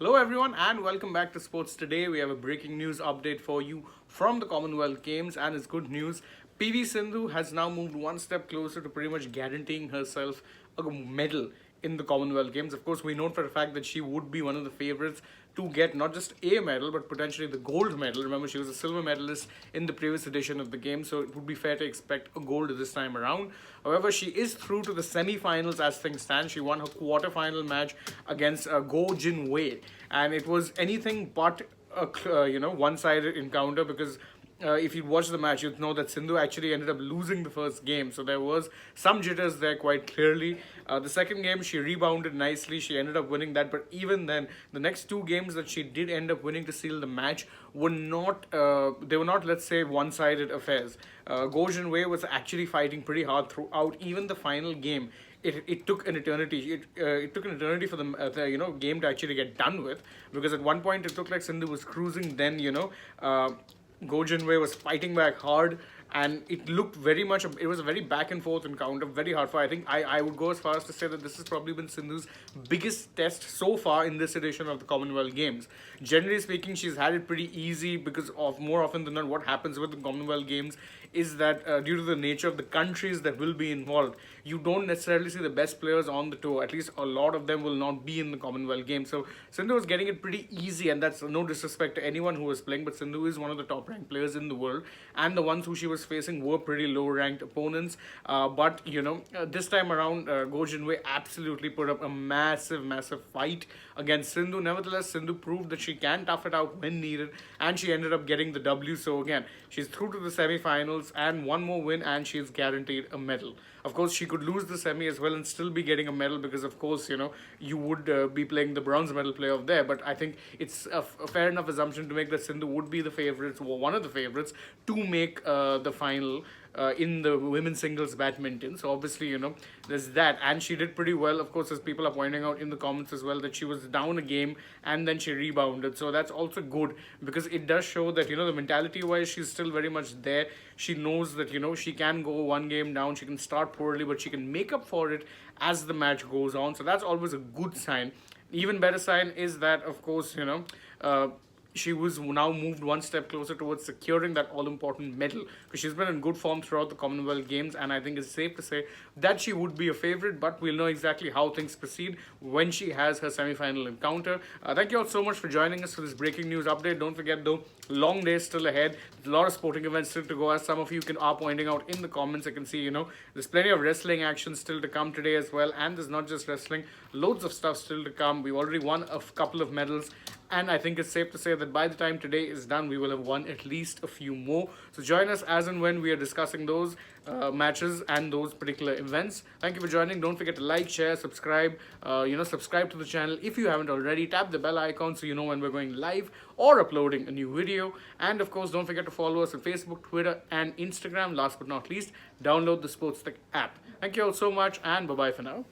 Hello everyone and welcome back to Sports Today. We have a breaking news update for you from the Commonwealth Games and it's good news. PV Sindhu has now moved one step closer to pretty much guaranteeing herself a medal in the Commonwealth Games. Of course, we know for a fact that she would be one of the favorites to get not just a medal but potentially the gold medal. Remember, she was a silver medalist in the previous edition of the game, so it would be fair to expect a gold this time around. However, she is through to the semi-finals as things stand. She won her quarter-final match against Go Jin Wei, and it was anything but a one-sided encounter because if you watch the match, you'd know that Sindhu actually ended up losing the first game. So there was some jitters there quite clearly. The second game, she rebounded nicely. She ended up winning that. But even then, the next two games that she did end up winning to seal the match were not, let's say, one-sided affairs. Go Jin Wei was actually fighting pretty hard throughout. Even the final game, it took an eternity. It took an eternity for the game to actually get done with, because at one point it looked like Sindhu was cruising. Then Go Jin Wei was fighting back hard, and it looked very much, it was a very back and forth encounter, very hard for. I think I would go as far as to say that this has probably been Sindhu's biggest test so far in this edition of the Commonwealth Games. Generally speaking, she's had it pretty easy because of, more often than not, what happens with the Commonwealth Games is that due to the nature of the countries that will be involved, you don't necessarily see the best players on the tour. At least a lot of them will not be in the Commonwealth Games. So Sindhu was getting it pretty easy, and that's no disrespect to anyone who was playing, but Sindhu is one of the top ranked players in the world, and the ones who she was facing were pretty low ranked opponents. But this time around, Go Jin Wei absolutely put up a massive fight against Sindhu. Nevertheless, Sindhu proved that she can tough it out when needed, and she ended up getting the W. So again, she's through to the semi-finals, and one more win and she's guaranteed a medal. Of course, she could lose the semi as well and still be getting a medal, because of course, you would be playing the bronze medal playoff there. But I think it's a fair enough assumption to make that Sindhu would be the favorites, or one of the favorites, to make the final in the women's singles badminton. So obviously, there's that, and she did pretty well. Of course, as people are pointing out in the comments as well, that she was down a game and then she rebounded. So that's also good, because it does show that the mentality wise she's still very much there. She knows that she can go one game down, she can start poorly, but she can make up for it as the match goes on. So that's always a good sign. Even better sign is that, of course, she was now moved one step closer towards securing that all-important medal, because she's been in good form throughout the Commonwealth Games, and I think it's safe to say that she would be a favorite, but we'll know exactly how things proceed when she has her semi-final encounter. Thank you all so much for joining us for this breaking news update. Don't forget though, long days still ahead. There's a lot of sporting events still to go, as some of you are pointing out in the comments. I can see, there's plenty of wrestling action still to come today as well, and there's not just wrestling, loads of stuff still to come. We've already won a couple of medals, and I think it's safe to say that by the time today is done, we will have won at least a few more. So join us as and when we are discussing those matches and those particular events. Thank you for joining. Don't forget to like, share, subscribe. Subscribe to the channel if you haven't already. Tap the bell icon so you know when we're going live or uploading a new video. And of course, don't forget to follow us on Facebook, Twitter, and Instagram. Last but not least, download the SportsTech app. Thank you all so much, and bye-bye for now.